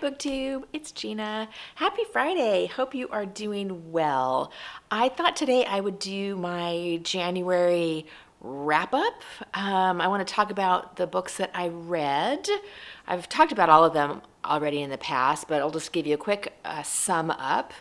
BookTube, it's Gina. Happy Friday. Hope you are doing well. I thought today I would do my January wrap up. I want to talk about the books that I read. I've talked about all of them already in the past, but I'll just give you a quick sum up.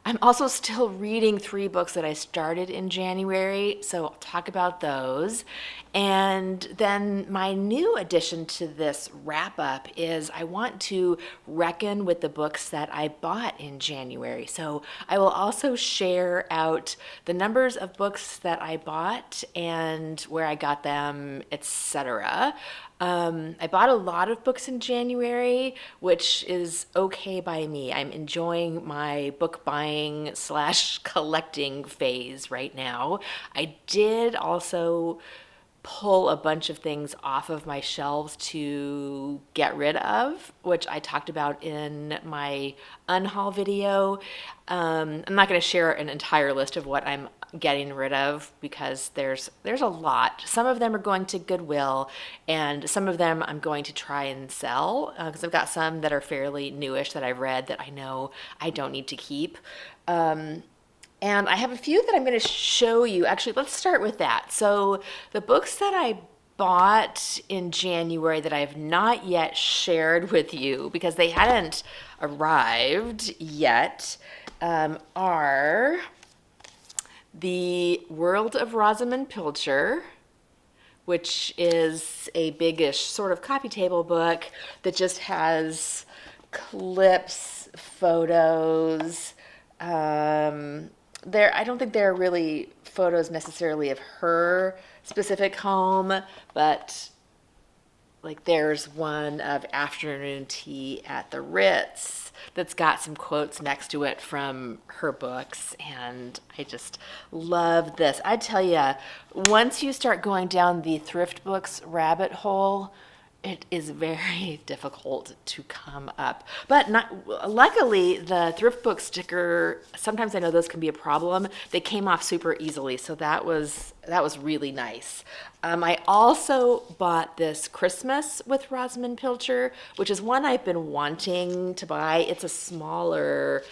I'm also still reading 3 books that I started in January, so I'll talk about those. And then my new addition to this wrap up is I want to reckon with the books that I bought in January. So I will also share out the numbers of books that I bought and where I got them, etc. I bought a lot of books in January, which is okay by me. I'm enjoying my book buying / collecting phase right now. I did also pull a bunch of things off of my shelves to get rid of, which I talked about in my unhaul video. I'm not going to share an entire list of what I'm getting rid of because there's a lot. Some of them are going to Goodwill, and some of them I'm going to try and sell because I've got some that are fairly newish that I've read that I know I don't need to keep. And I have a few that I'm going to show you. Actually, let's start with that. So the books that I bought in January that I have not yet shared with you because they hadn't arrived yet are The World of Rosamunde Pilcher, which is a biggish sort of coffee table book that just has clips, photos. I don't think there are really photos necessarily of her specific home, but like there's one of afternoon tea at the Ritz that's got some quotes next to it from her books, and I just love this. I tell you, once you start going down the thrift books rabbit hole, it is very difficult to come up. But luckily, the thrift book sticker, sometimes I know those can be a problem. They came off super easily, so that was really nice. I also bought this Christmas with Rosamunde Pilcher, which is one I've been wanting to buy. It's a smaller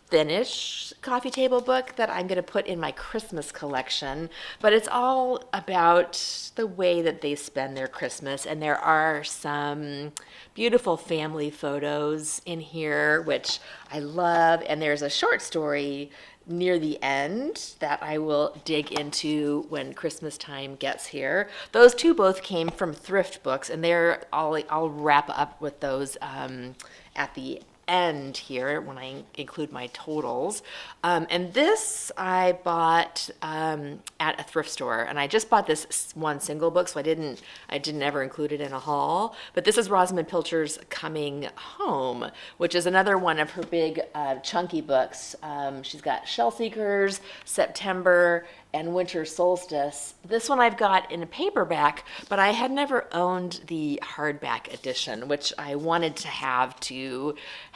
Finnish coffee table book that I'm going to put in my Christmas collection, but it's all about the way that they spend their Christmas, and there are some beautiful family photos in here, which I love, and there's a short story near the end that I will dig into when Christmas time gets here. Those two both came from thrift books, and I'll wrap up with those at the end here when I include my totals. And this I bought at a thrift store, and I just bought this one single book, so I didn't ever include it in a haul. But this is Rosamunde Pilcher's Coming Home, which is another one of her big chunky books. She's got Shell Seekers, September, and Winter Solstice. This one I've got in a paperback, but I had never owned the hardback edition, which I wanted to have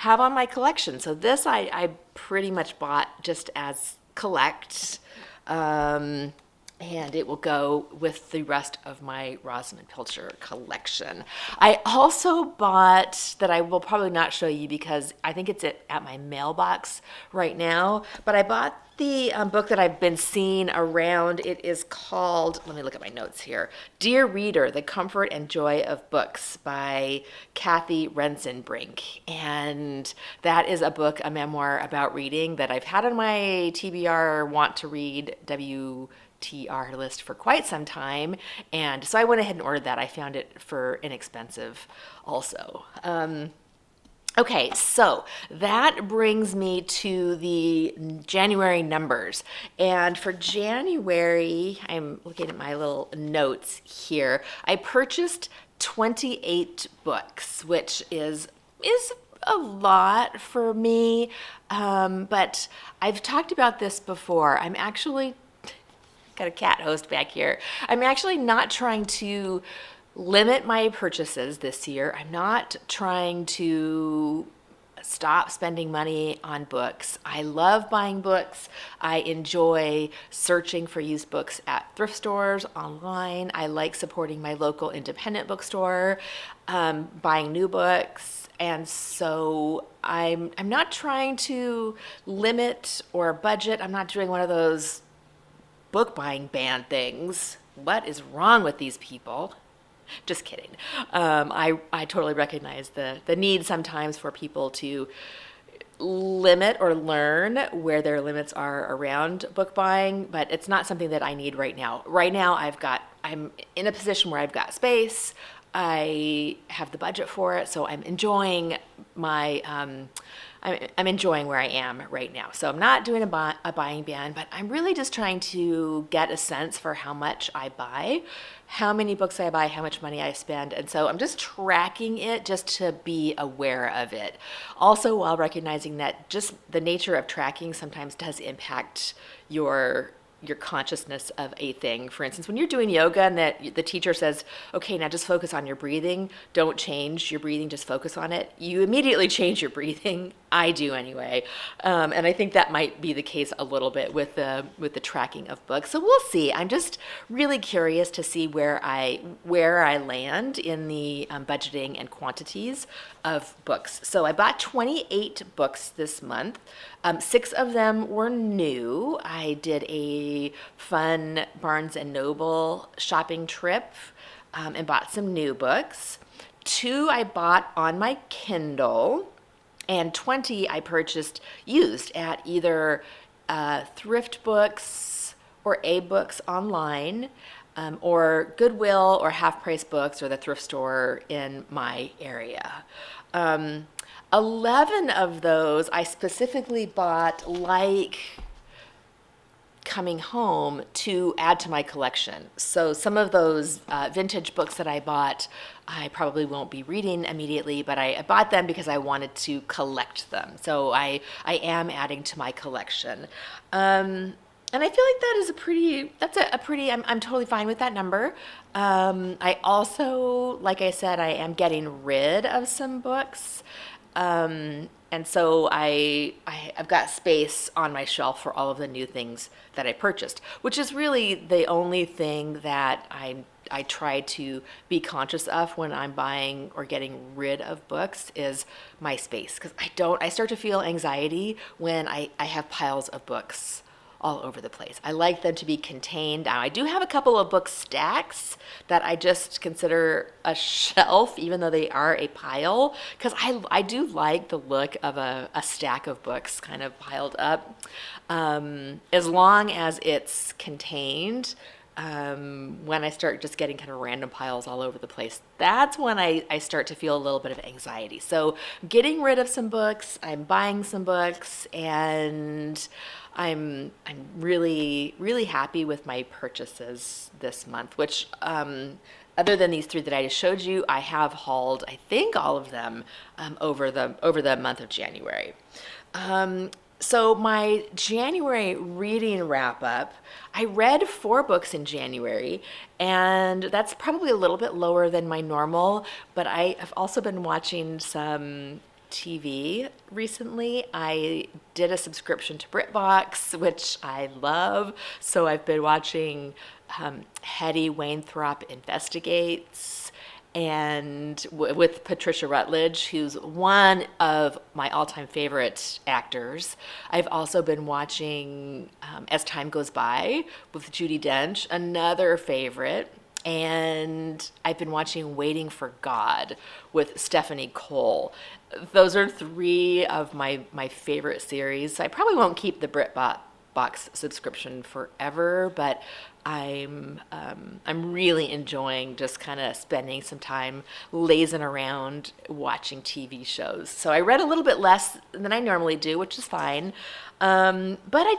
on my collection. So this I pretty much bought just as collect, and it will go with the rest of my Rosamunde Pilcher collection. I also bought, that I will probably not show you because I think it's at my mailbox right now, but I bought the book that I've been seeing around. It is called, let me look at my notes here, Dear Reader, The Comfort and Joy of Books by Kathy Rensenbrink. And that is a memoir about reading that I've had on my TBR want to read WTR list for quite some time. And so I went ahead and ordered that. I found it for inexpensive also. Okay, so that brings me to the January numbers. And for January, I'm looking at my little notes here. I purchased 28 books, which is a lot for me. But I've talked about this before. I'm actually, got a cat host back here. I'm actually not trying to limit my purchases this year. I'm not trying to stop spending money on books. I love buying books. I enjoy searching for used books at thrift stores, online. I like supporting my local independent bookstore, buying new books. And so I'm not trying to limit or budget. I'm not doing one of those book buying ban things. What is wrong with these people? Just kidding. I totally recognize the need sometimes for people to limit or learn where their limits are around book buying, but it's not something that I need right now. Right now, I'm in a position where I've got space. I have the budget for it, so I'm enjoying I'm enjoying where I am right now. So I'm not doing a buying ban, but I'm really just trying to get a sense for how much I buy, how many books I buy, how much money I spend. And so I'm just tracking it just to be aware of it. Also, while recognizing that just the nature of tracking sometimes does impact your consciousness of a thing. For instance, when you're doing yoga and that the teacher says, okay, now just focus on your breathing, don't change your breathing, just focus on it, you immediately change your breathing. I do anyway. And I think that might be the case a little bit with the tracking of books. So we'll see. I'm just really curious to see where I land in the budgeting and quantities of books. So I bought 28 books this month. 6 of them were new. I did a fun Barnes and Noble shopping trip and bought some new books. 2 I bought on my Kindle, and 20 I purchased used at either Thrift Books or A-Books online, or Goodwill or Half Price Books or the thrift store in my area. 11 of those I specifically bought coming home to add to my collection. So some of those vintage books that I bought, I probably won't be reading immediately, but I bought them because I wanted to collect them. So I am adding to my collection. And I feel like that is a pretty, I'm totally fine with that number. I also, like I said, I am getting rid of some books. And so I've got space on my shelf for all of the new things that I purchased, which is really the only thing that I try to be conscious of when I'm buying or getting rid of books is my space. Because I start to feel anxiety when I have piles of books all over the place. I like them to be contained. Now, I do have a couple of book stacks that I just consider a shelf, even though they are a pile, because I do like the look of a stack of books kind of piled up. As long as it's contained, when I start just getting kind of random piles all over the place, that's when I start to feel a little bit of anxiety. So getting rid of some books, I'm buying some books, and I'm really, really happy with my purchases this month, which other than these 3 that I just showed you, I have hauled, I think, all of them over the month of January. So my January reading wrap up, I read 4 books in January, and that's probably a little bit lower than my normal, but I have also been watching some TV recently. I did a subscription to BritBox, which I love. So I've been watching Hetty Wainthropp Investigates, and with Patricia Rutledge, who's one of my all-time favorite actors. I've also been watching As Time Goes By with Judi Dench, another favorite. And I've been watching Waiting for God with Stephanie Cole. Those are 3 of my favorite series. So I probably won't keep the BritBox subscription forever, but I'm really enjoying just kind of spending some time lazing around watching TV shows. So I read a little bit less than I normally do, which is fine. But I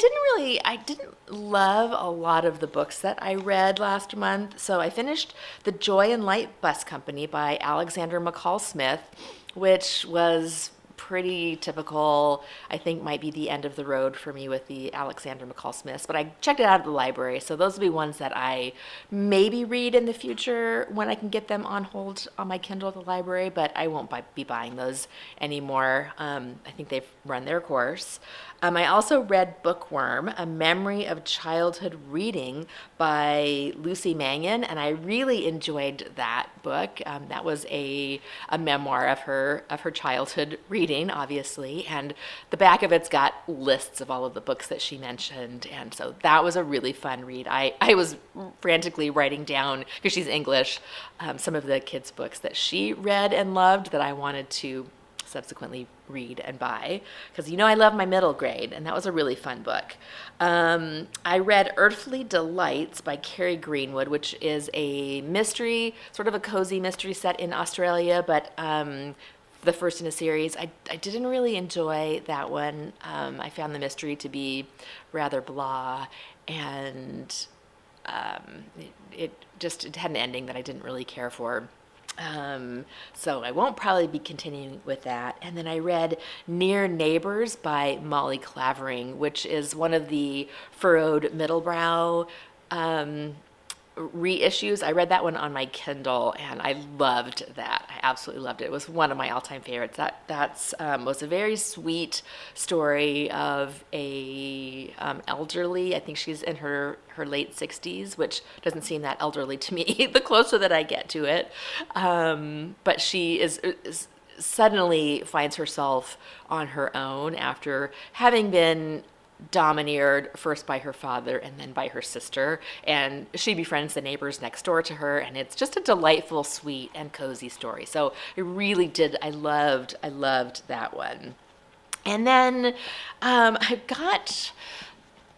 didn't love a lot of the books that I read last month. So I finished The Joy and Light Bus Company by Alexander McCall Smith, which was pretty typical. I think might be the end of the road for me with the Alexander McCall Smiths, but I checked it out at the library, so those will be ones that I maybe read in the future when I can get them on hold on my Kindle at the library, but I won't be buying those anymore. I think they've run their course. I also read Bookworm, A Memory of Childhood Reading by Lucy Mangan, and I really enjoyed that book. That was a memoir of her childhood reading, obviously, and the back of it's got lists of all of the books that she mentioned, and so that was a really fun read. I was frantically writing down, because she's English, some of the kids' books that she read and loved that I wanted to subsequently read and buy, because I love my middle grade, and that was a really fun book. I read Earthly Delights by Carrie Greenwood, which is a mystery, sort of a cozy mystery set in Australia, but the first in a series. I didn't really enjoy that one. I found the mystery to be rather blah, and it had an ending that I didn't really care for. So I won't probably be continuing with that. And then I read Near Neighbors by Molly Clavering, which is one of the Furrowed Middlebrow reissues. I read that one on my Kindle, and I loved that. I absolutely loved it. It was one of my all-time favorites. That's was a very sweet story of a elderly. I think she's in her late 60s, which doesn't seem that elderly to me the closer that I get to it. But she is suddenly finds herself on her own after having been domineered first by her father and then by her sister, and she befriends the neighbors next door to her, and it's just a delightful, sweet, and cozy story. So I loved that one. And then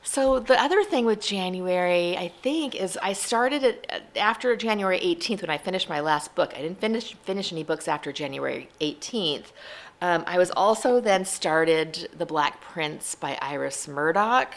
so the other thing with January, I think, is I started it after January 18th when I finished my last book. I didn't finish any books after January 18th. I was also then started The Black Prince by Iris Murdoch.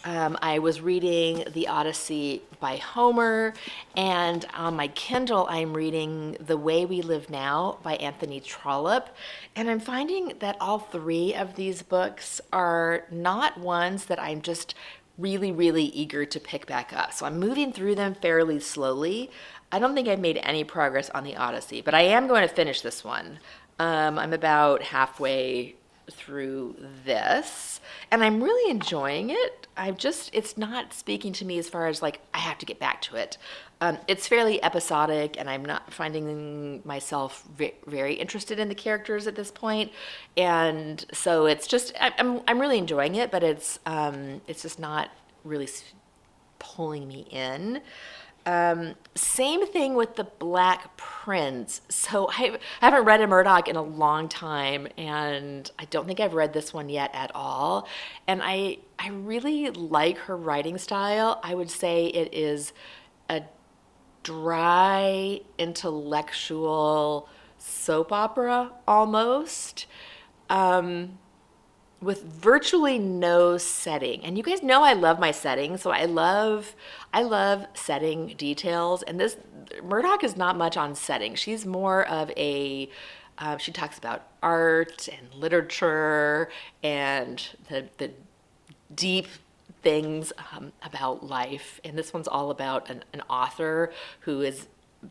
I was reading The Odyssey by Homer, and on my Kindle I'm reading The Way We Live Now by Anthony Trollope, and I'm finding that all three of these books are not ones that I'm just really, really eager to pick back up. So I'm moving through them fairly slowly. I don't think I've made any progress on The Odyssey, but I am going to finish this one. I'm about halfway through this, and I'm really enjoying it. It's not speaking to me as far as like I have to get back to it. It's fairly episodic, and I'm not finding myself very interested in the characters at this point, and so it's just I'm really enjoying it, but it's just not really pulling me in. Same thing with The Black Prince. So I haven't read a Murdoch in a long time, and I don't think I've read this one yet at all. And I really like her writing style. I would say it is a dry, intellectual soap opera almost. With virtually no setting. And you guys know I love my setting, so I love setting details. And this Murdoch is not much on setting. She's more of she talks about art and literature and the deep things about life. And this one's all about an author who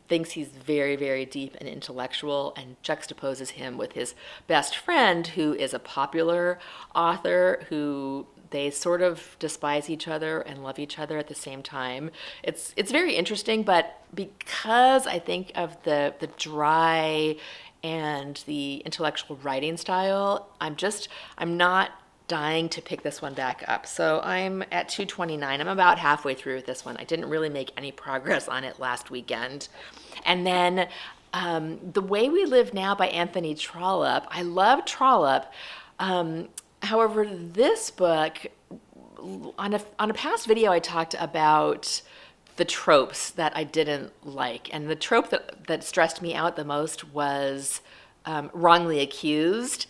thinks he's very, very deep and intellectual, and juxtaposes him with his best friend, who is a popular author who they sort of despise each other and love each other at the same time. It's very interesting, but because I think of the dry and the intellectual writing style, I'm not dying to pick this one back up. So I'm at 229. I'm about halfway through with this one. I didn't really make any progress on it last weekend. And then The Way We Live Now by Anthony Trollope. I love Trollope. However, this book, on a past video, I talked about the tropes that I didn't like. And the trope that stressed me out the most was wrongly accused.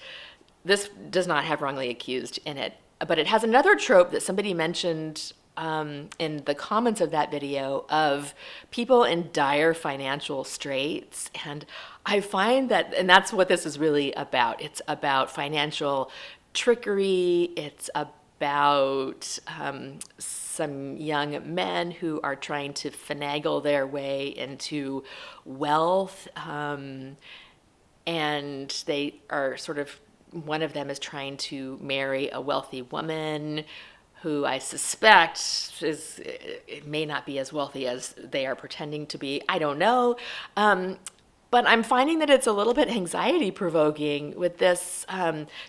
This does not have wrongly accused in it, but it has another trope that somebody mentioned in the comments of that video of people in dire financial straits. And I find that, and that's what this is really about. It's about financial trickery. It's about some young men who are trying to finagle their way into wealth. And they are sort of, one of them is trying to marry a wealthy woman who I suspect is, it may not be as wealthy as they are pretending to be. I don't know. But I'm finding that it's a little bit anxiety provoking with this,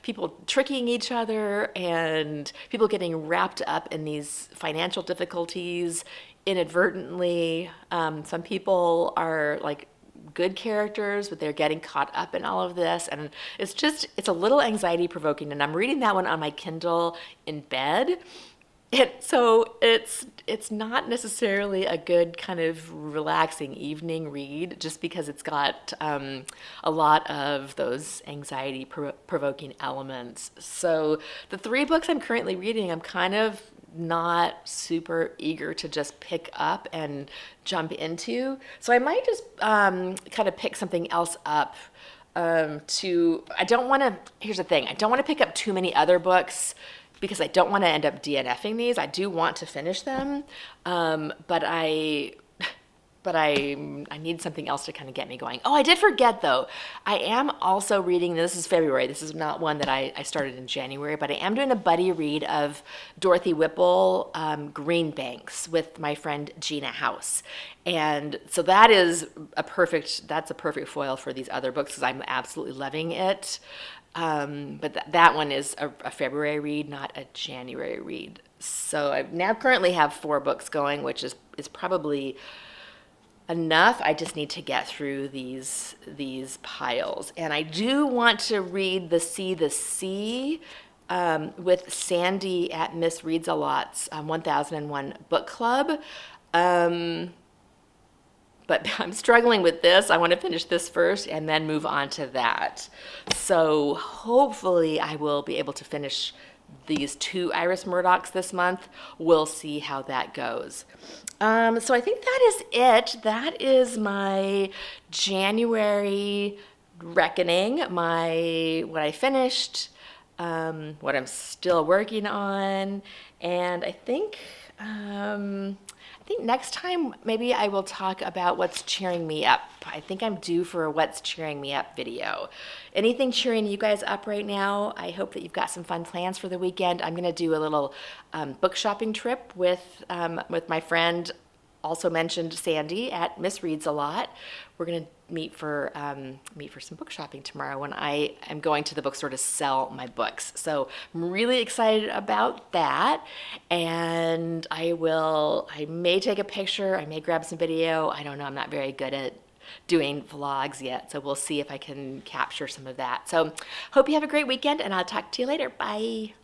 people tricking each other and people getting wrapped up in these financial difficulties inadvertently. Some people are like good characters, but they're getting caught up in all of this. And it's a little anxiety provoking. And I'm reading that one on my Kindle in bed. So it's not necessarily a good kind of relaxing evening read, just because it's got a lot of those anxiety provoking elements. So the 3 books I'm currently reading, I'm kind of not super eager to just pick up and jump into. So I might just kind of pick something else up. Here's the thing, I don't want to pick up too many other books because I don't want to end up DNFing these. I do want to finish them, but I need something else to kind of get me going. Oh, I did forget though. I am also reading, this is February, this is not one that I started in January, but I am doing a buddy read of Dorothy Whipple, Greenbanks, with my friend Gina House. And so that's a perfect foil for these other books because I'm absolutely loving it. But that one is a February read, not a January read. So I now currently have 4 books going, which is probably enough. I just need to get through these piles. And I do want to read The Sea with Sandy at Miss Reads a Lot's 1001 Book Club. But I'm struggling with this. I want to finish this first and then move on to that. So hopefully I will be able to finish these 2 Iris Murdochs this month. We'll see how that goes. So I think that is it. That is my January reckoning, what I finished, what I'm still working on, and I think next time maybe I will talk about what's cheering me up. I think I'm due for a what's cheering me up video. Anything cheering you guys up right now? I hope that you've got some fun plans for the weekend. I'm going to do a little book shopping trip with my friend, also mentioned Sandy at Miss Reads a Lot. We're going to meet for some book shopping tomorrow when I am going to the bookstore to sell my books. So I'm really excited about that. And I may take a picture, I may grab some video. I don't know, I'm not very good at doing vlogs yet. So we'll see if I can capture some of that. So hope you have a great weekend and I'll talk to you later. Bye.